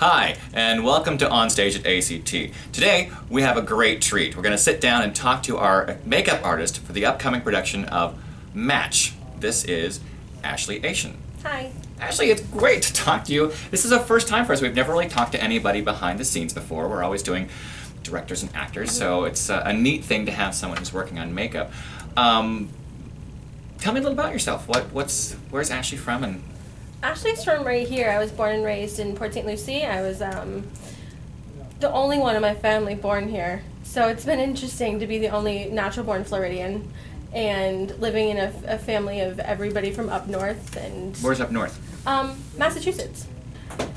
Hi, and welcome to On Stage at A.C.T. Today, we have a great treat. We're going to sit down and talk to our makeup artist for the upcoming production of Match. This is Ashley Achin. Hi. Ashley, it's great to talk to you. This is a first time for us. We've never really talked to anybody behind the scenes before. We're always doing directors and actors, so it's a neat thing to have someone who's working on makeup. Tell me a little about yourself. Where's Ashley from? And Ashley's from right here. I was born and raised in Port St. Lucie. I was the only one in my family born here. So it's been interesting to be the only natural-born Floridian and living in a family of everybody from up north. And where's up north? Massachusetts. Well,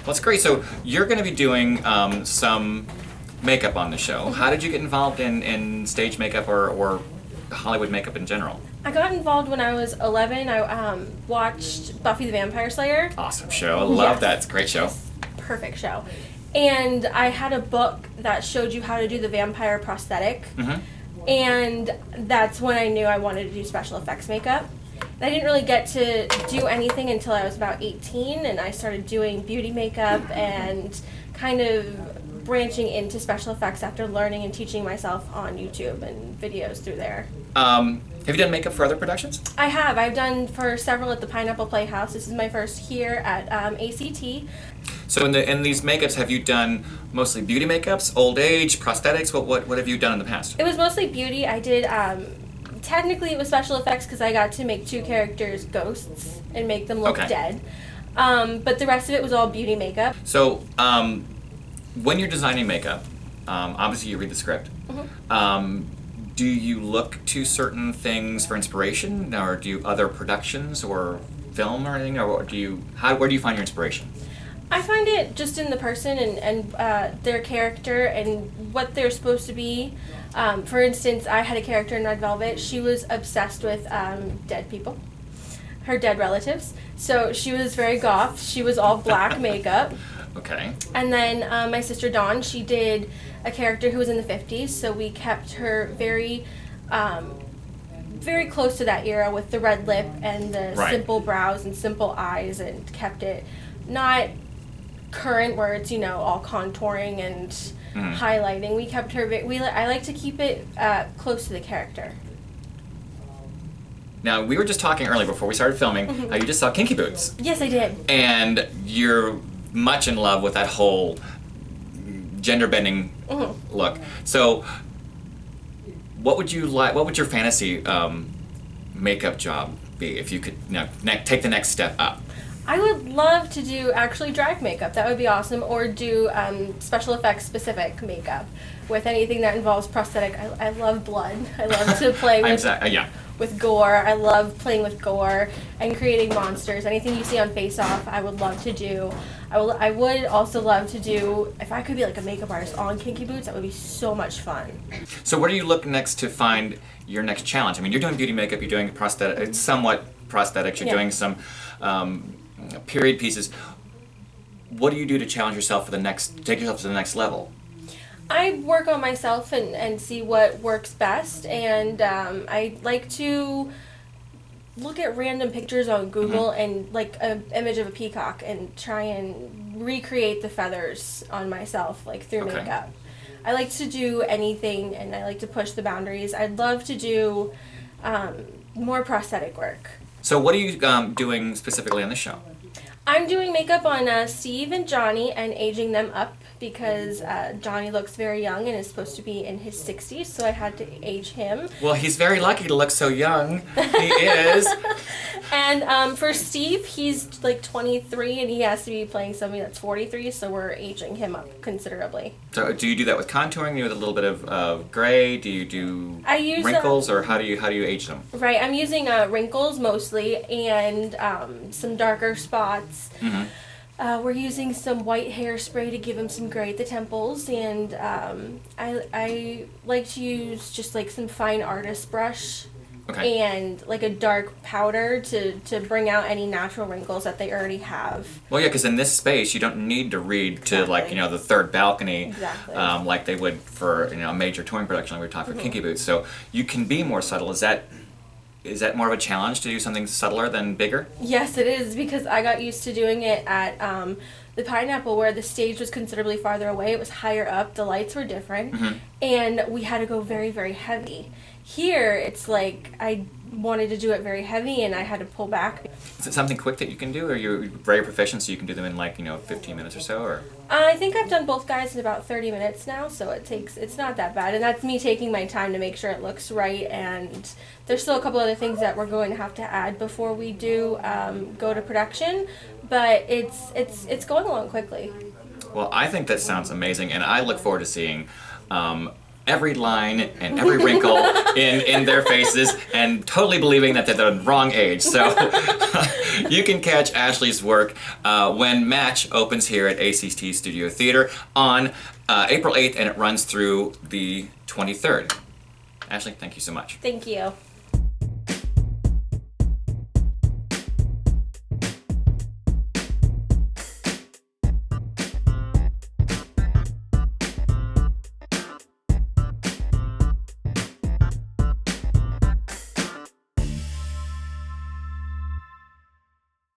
that's great. So you're going to be doing some makeup on the show. How did you get involved in stage makeup or Hollywood makeup in general? I got involved when I was 11. I watched Buffy the Vampire Slayer. Awesome show. I love that. It's a great show. Yes, perfect show. And I had a book that showed you how to do the vampire prosthetic. Mm-hmm. And that's when I knew I wanted to do special effects makeup. And I didn't really get to do anything until I was about 18, and I started doing beauty makeup and kind of branching into special effects after learning and teaching myself on YouTube and videos through there. Have you done makeup for other productions? I have. I've done for several at the Pineapple Playhouse. This is my first here at A.C.T. So in these makeups, have you done mostly beauty makeups, old age, prosthetics? What have you done in the past? It was mostly beauty. I did, technically it was special effects because I got to make two characters ghosts and make them look dead. But the rest of it was all beauty makeup. So when you're designing makeup, obviously you read the script. Mm-hmm. Do you look to certain things for inspiration, or do you other productions or film or anything, or where do you find your inspiration? I find it just in the person and their character and what they're supposed to be. For instance, I had a character in Red Velvet. She was obsessed with dead people, her dead relatives. So she was very goth. She was all black makeup. Okay. And then my sister Dawn, she did a character who was in the 50s, so we kept her very close to that era with the red lip and the simple brows and simple eyes, and kept it not current where it's, all contouring and highlighting. We kept her, I like to keep it close to the character. Now, we were just talking earlier before we started filming, how you just saw Kinky Boots. Yes, I did. And you're much in love with that whole gender bending look. So what would your fantasy makeup job be if you could take the next step up? I would love to do actually drag makeup. That would be awesome. Or do special effects specific makeup with anything that involves prosthetic. I love blood. I love to play with gore. I love playing with gore and creating monsters. Anything you see on Face Off, I would love to do. I would also love to do, if I could be like a makeup artist on Kinky Boots, that would be so much fun. So where do you look next to find your next challenge? I mean, you're doing beauty makeup, you're doing somewhat prosthetics, you're doing some period pieces. What do you do to challenge yourself take yourself to the next level? I work on myself and see what works best, and I like to look at random pictures on Google and like an image of a peacock and try and recreate the feathers on myself through makeup. I like to do anything, and I like to push the boundaries. I'd love to do more prosthetic work. So what are you doing specifically on this show? I'm doing makeup on Steve and Johnny and aging them up because Johnny looks very young and is supposed to be in his 60s, so I had to age him. Well, he's very lucky to look so young. He is. And for Steve, he's like 23 and he has to be playing somebody that's 43, so we're aging him up considerably. So do you do that with contouring, with a little bit of gray? Do you do wrinkles, or how do you age them? Right, I'm using wrinkles mostly and some darker spots. We're using some white hairspray to give him some gray at the temples, and I like to use just like some fine artist brush and like a dark powder to bring out any natural wrinkles that they already have. Well, yeah, because in this space you don't need to read to the third balcony like they would for a major touring production like we were talking for Kinky Boots. So you can be more subtle. Is that is that more of a challenge to do something subtler than bigger? Yes, it is, because I got used to doing it at the Pineapple, where the stage was considerably farther away. It was higher up, the lights were different, and we had to go very, very heavy. Here, it's like I wanted to do it very heavy, and I had to pull back. Is it something quick that you can do, or you're very proficient so you can do them in like 15 minutes or so, or? I think I've done both guys in about 30 minutes now, so it's not that bad, and that's me taking my time to make sure it looks right. And there's still a couple other things that we're going to have to add before we do go to production, but it's going along quickly. Well, I think that sounds amazing, and I look forward to seeing every line and every wrinkle in their faces, and totally believing that they're the wrong age. So you can catch Ashley's work when Match opens here at A.C.T. Studio Theater on April 8th, and it runs through the 23rd. Ashley, thank you so much. Thank you.